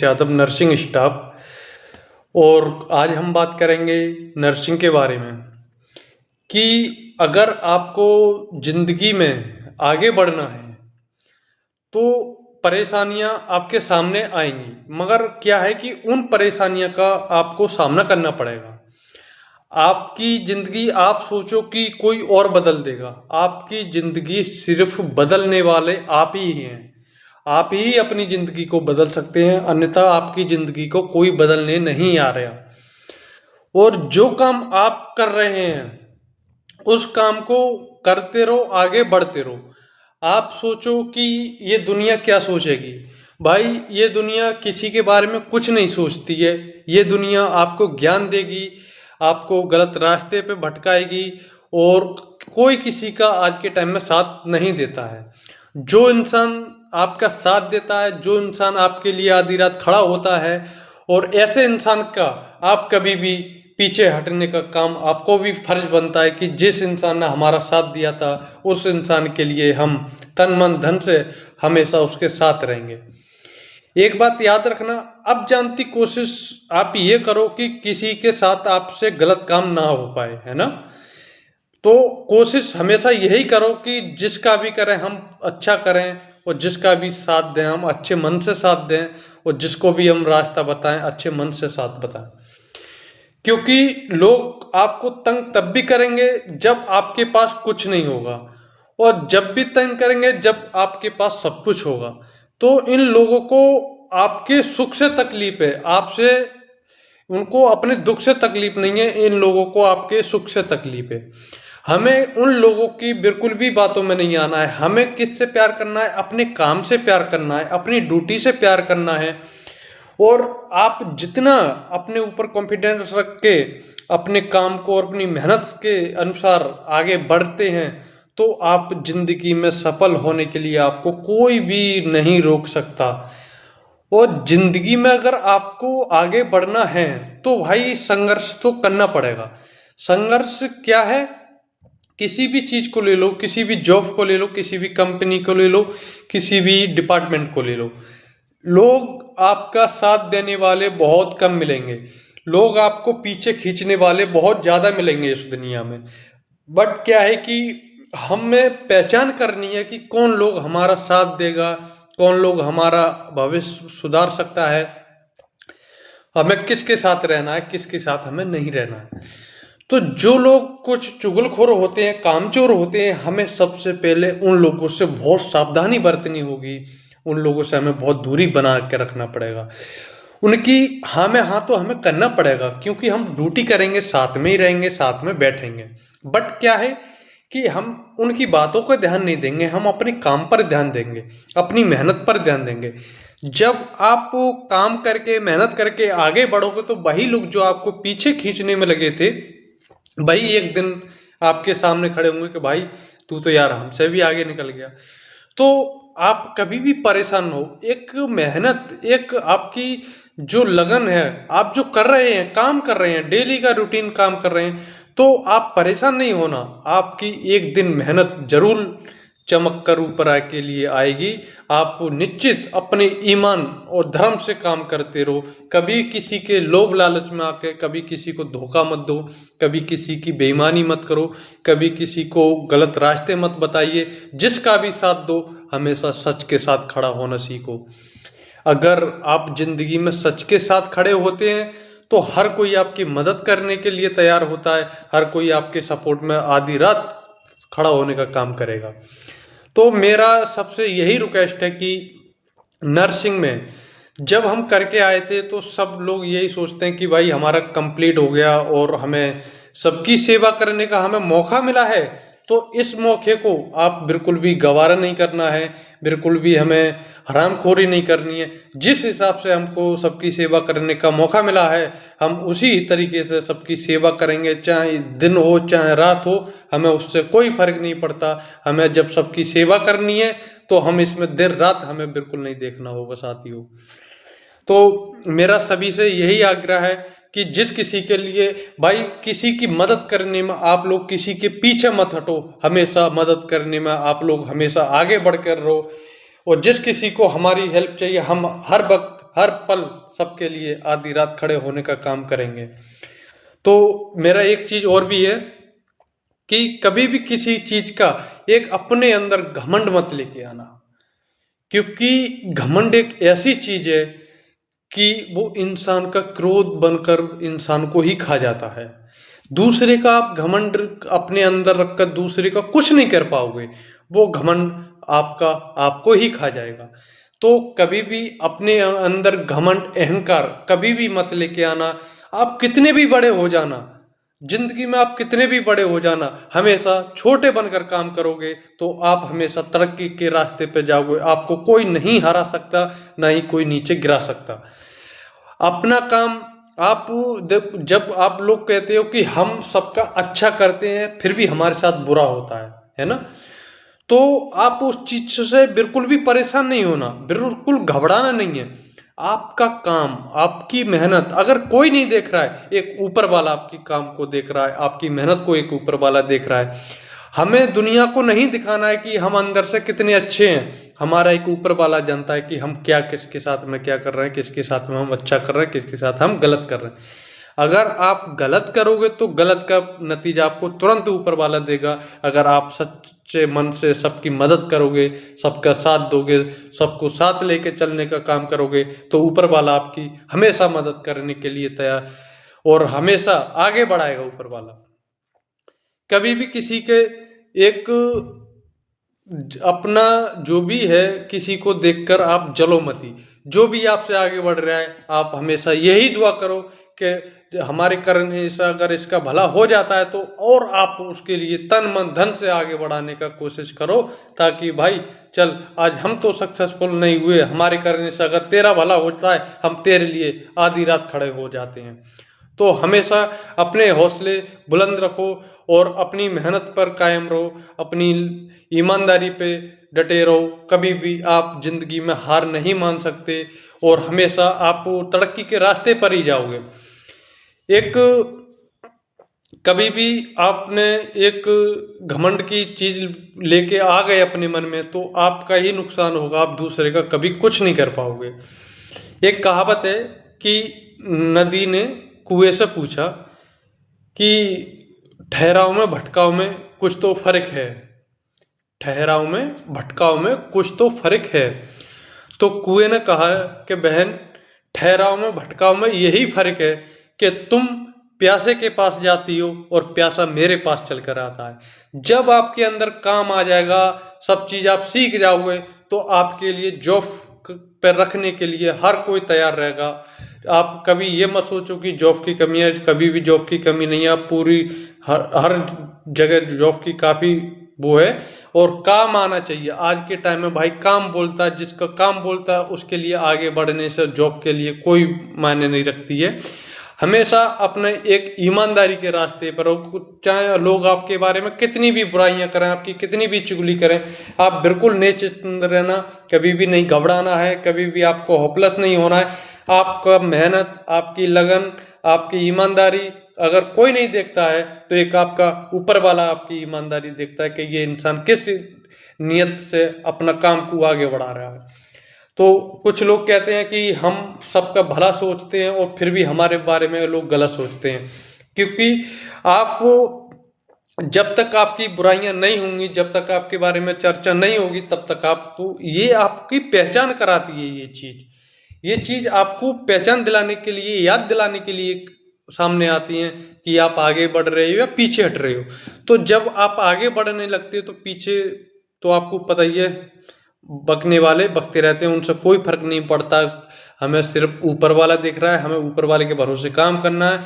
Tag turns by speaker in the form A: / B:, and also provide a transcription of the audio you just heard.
A: Rajesh Yadav, nursing staff. और आज हम बात करेंगे नर्सिंग के बारे में कि अगर आपको ज़िंदगी में आगे बढ़ना है तो परेशानियां आपके सामने आएंगी, मगर क्या है कि उन परेशानियों का आपको सामना करना पड़ेगा। आपकी ज़िंदगी आप सोचो कि कोई और बदल देगा, आपकी ज़िंदगी सिर्फ बदलने वाले आप ही हैं। आप ही अपनी ज़िंदगी को बदल सकते हैं, अन्यथा आपकी ज़िंदगी को कोई बदलने नहीं आ रहा। और जो काम आप कर रहे हैं उस काम को करते रहो, आगे बढ़ते रहो। आप सोचो कि ये दुनिया क्या सोचेगी। भाई, ये दुनिया किसी के बारे में कुछ नहीं सोचती है। ये दुनिया आपको ज्ञान देगी, आपको गलत रास्ते पे भटकाएगी, और कोई किसी का आज के टाइम में साथ नहीं देता है। जो इंसान आपका साथ देता है, जो इंसान आपके लिए आधी रात खड़ा होता है, और ऐसे इंसान का आप कभी भी पीछे हटने का काम आपको भी फर्ज बनता है कि जिस इंसान ने हमारा साथ दिया था उस इंसान के लिए हम तन मन धन से हमेशा उसके साथ रहेंगे। एक बात याद रखना, अब जानती कोशिश आप ये करो कि किसी के साथ आपसे गलत काम ना हो पाए, है ना। तो कोशिश हमेशा यही करो कि जिसका भी करें हम अच्छा करें, और जिसका भी साथ दें हम अच्छे मन से साथ दें, और जिसको भी हम रास्ता बताएं अच्छे मन से साथ बताएं। क्योंकि लोग आपको तंग तब भी करेंगे जब आपके पास कुछ नहीं होगा, और जब भी तंग करेंगे जब आपके पास सब कुछ होगा। तो इन लोगों को आपके सुख से तकलीफ है, आपसे उनको अपने दुख से तकलीफ नहीं है, इन लोगों को आपके सुख से तकलीफ है। हमें उन लोगों की बिल्कुल भी बातों में नहीं आना है। हमें किससे प्यार करना है? अपने काम से प्यार करना है, अपनी ड्यूटी से प्यार करना है। और आप जितना अपने ऊपर कॉन्फिडेंस रख के अपने काम को और अपनी मेहनत के अनुसार आगे बढ़ते हैं तो आप जिंदगी में सफल होने के लिए आपको कोई भी नहीं रोक सकता। और जिंदगी में अगर आपको आगे बढ़ना है तो भाई संघर्ष तो करना पड़ेगा। संघर्ष क्या है? किसी भी चीज को ले लो, किसी भी जॉब को ले लो, किसी भी कंपनी को ले लो, किसी भी डिपार्टमेंट को ले लो, लोग आपका साथ देने वाले बहुत कम मिलेंगे, लोग आपको पीछे खींचने वाले बहुत ज़्यादा मिलेंगे इस दुनिया में। बट क्या है कि हमें पहचान करनी है कि कौन लोग हमारा साथ देगा, कौन लोग हमारा भविष्य सुधार सकता है, हमें किसके साथ रहना है, किसके साथ हमें नहीं रहना है। तो जो लोग कुछ चुगलखोर होते हैं, कामचोर होते हैं, हमें सबसे पहले उन लोगों से बहुत सावधानी बरतनी होगी। उन लोगों से हमें बहुत दूरी बना के रखना पड़ेगा। उनकी हाँ में हाँ तो हमें करना पड़ेगा, क्योंकि हम ड्यूटी करेंगे, साथ में ही रहेंगे, साथ में बैठेंगे। बट क्या है कि हम उनकी बातों को ध्यान नहीं देंगे, हम अपने काम पर ध्यान देंगे, अपनी मेहनत पर ध्यान देंगे। जब आप काम करके मेहनत करके आगे बढ़ोगे तो वही लोग जो आपको पीछे खींचने में लगे थे भाई एक दिन आपके सामने खड़े होंगे कि भाई तू तो यार हमसे भी आगे निकल गया। तो आप कभी भी परेशान हो, एक मेहनत, एक आपकी जो लगन है, आप जो कर रहे हैं, काम कर रहे हैं, डेली का रूटीन काम कर रहे हैं, तो आप परेशान नहीं होना। आपकी एक दिन मेहनत जरूर चमक कर ऊपर आके लिए आएगी। आप निश्चित अपने ईमान और धर्म से काम करते रहो। कभी किसी के लोभ लालच में आके कभी किसी को धोखा मत दो, कभी किसी की बेईमानी मत करो, कभी किसी को गलत रास्ते मत बताइए। जिसका भी साथ दो हमेशा सच के साथ खड़ा होना सीखो। अगर आप जिंदगी में सच के साथ खड़े होते हैं तो हर कोई आपकी मदद करने के लिए तैयार होता है, हर कोई आपके सपोर्ट में आधी रात खड़ा होने का काम करेगा। तो मेरा सबसे यही रिक्वेस्ट है कि नर्सिंग में जब हम करके आए थे तो सब लोग यही सोचते हैं कि भाई हमारा कंप्लीट हो गया और हमें सबकी सेवा करने का हमें मौका मिला है, तो इस मौके को आप बिल्कुल भी गवारा नहीं करना है, बिल्कुल भी हमें हरामखोरी नहीं करनी है। जिस हिसाब से हमको सबकी सेवा करने का मौका मिला है हम उसी तरीके से सबकी सेवा करेंगे, चाहे दिन हो चाहे रात हो, हमें उससे कोई फर्क नहीं पड़ता। हमें जब सबकी सेवा करनी है तो हम इसमें देर रात हमें बिल्कुल नहीं देखना होगा साथियों। तो मेरा सभी से यही आग्रह है कि जिस किसी के लिए भाई किसी की मदद करने में आप लोग किसी के पीछे मत हटो, हमेशा मदद करने में आप लोग हमेशा आगे बढ़कर रहो। और जिस किसी को हमारी हेल्प चाहिए हम हर वक्त हर पल सबके लिए आधी रात खड़े होने का काम करेंगे। तो मेरा एक चीज और भी है कि कभी भी किसी चीज का एक अपने अंदर घमंड मत लेके आना, क्योंकि घमंड एक ऐसी चीज है कि वो इंसान का क्रोध बनकर इंसान को ही खा जाता है। दूसरे का आप घमंड अपने अंदर रखकर दूसरे का कुछ नहीं कर पाओगे, वो घमंड आपका आपको ही खा जाएगा। तो कभी भी अपने अंदर घमंड अहंकार कभी भी मत लेके आना। आप कितने भी बड़े हो जाना, जिंदगी में आप कितने भी बड़े हो जाना, हमेशा छोटे बनकर काम करोगे तो आप हमेशा तरक्की के रास्ते पे जाओगे। आपको कोई नहीं हरा सकता, ना ही कोई नीचे गिरा सकता। अपना काम आप जब आप लोग कहते हो कि हम सबका अच्छा करते हैं फिर भी हमारे साथ बुरा होता है ना, तो आप उस चीज से बिल्कुल भी परेशान नहीं होना, बिल्कुल घबराना नहीं है। आपका काम, आपकी मेहनत अगर कोई नहीं देख रहा है, एक ऊपर वाला आपकी काम को देख रहा है, आपकी मेहनत को एक ऊपर वाला देख रहा है। हमें दुनिया को नहीं दिखाना है कि हम अंदर से कितने अच्छे हैं, हमारा एक ऊपर वाला जानता है कि हम क्या, किसके साथ में क्या कर रहे हैं, किसके साथ में हम अच्छा कर रहे हैं, किसके साथ हम गलत कर रहे हैं। अगर आप गलत करोगे तो गलत का नतीजा आपको तुरंत ऊपर वाला देगा। अगर आप सच्चे मन से सबकी मदद करोगे, सबका साथ दोगे, सबको साथ लेके चलने का काम करोगे तो ऊपर वाला आपकी हमेशा मदद करने के लिए तैयार और हमेशा आगे बढ़ाएगा ऊपर वाला। कभी भी किसी के एक अपना जो भी है किसी को देखकर आप जलो मती। जो भी आपसे आगे बढ़ रहा है आप हमेशा यही दुआ करो कि हमारे करने से अगर इसका भला हो जाता है तो और आप उसके लिए तन मन धन से आगे बढ़ाने का कोशिश करो, ताकि भाई चल आज हम तो सक्सेसफुल नहीं हुए, हमारे करने से अगर तेरा भला होता है हम तेरे लिए आधी रात खड़े हो जाते हैं। तो हमेशा अपने हौसले बुलंद रखो और अपनी मेहनत पर कायम रहो, अपनी ईमानदारी पे डटे रहो। कभी भी आप जिंदगी में हार नहीं मान सकते और हमेशा आप तरक्की के रास्ते पर ही जाओगे। एक कभी भी आपने एक घमंड की चीज लेके आ गए अपने मन में तो आपका ही नुकसान होगा, आप दूसरे का कभी कुछ नहीं कर पाओगे। एक कहावत है कि नदी ने कुएं से पूछा कि ठहराव में भटकाव में कुछ तो फर्क है, ठहराव में भटकाव में कुछ तो फर्क है। तो कुएं ने कहा कि बहन, ठहराव में भटकाव में यही फर्क है कि तुम प्यासे के पास जाती हो और प्यासा मेरे पास चल कर आता है। जब आपके अंदर काम आ जाएगा, सब चीज आप सीख जाओगे तो आपके लिए जॉब पर रखने के लिए हर कोई तैयार रहेगा। आप कभी ये मत सोचो कि जॉब की कमी है, कभी भी जॉब की कमी नहीं है। आप पूरी हर जगह जॉब की काफ़ी वो है और काम आना चाहिए। आज के टाइम में भाई काम बोलता है, जिसका काम बोलता है उसके लिए आगे बढ़ने से जॉब के लिए कोई मायने नहीं रखती है। हमेशा अपने एक ईमानदारी के रास्ते पर हो, चाहे लोग आपके बारे में कितनी भी बुराइयां करें, आपकी कितनी भी चुगली करें, आप बिल्कुल निश्चिंत रहना, कभी भी नहीं घबराना है, कभी भी आपको होपलेस नहीं होना है। आपका मेहनत, आपकी लगन, आपकी ईमानदारी अगर कोई नहीं देखता है तो एक आपका ऊपर वाला आपकी ईमानदारी देखता है कि ये इंसान किस नियत से अपना काम को आगे बढ़ा रहा है। तो कुछ लोग कहते हैं कि हम सबका भला सोचते हैं और फिर भी हमारे बारे में लोग गलत सोचते हैं, क्योंकि आप जब तक आपकी बुराइयां नहीं होंगी, जब तक आपके बारे में चर्चा नहीं होगी, तब तक आपको ये आपकी पहचान कराती है। ये चीज आपको पहचान दिलाने के लिए, याद दिलाने के लिए सामने आती हैं कि आप आगे बढ़ रहे हो या पीछे हट रहे हो। तो जब आप आगे बढ़ने लगते हो तो पीछे तो आपको पता ही है, बकने वाले बकते रहते हैं, उनसे कोई फर्क नहीं पड़ता। हमें सिर्फ ऊपर वाला दिख रहा है, हमें ऊपर वाले के भरोसे काम करना है।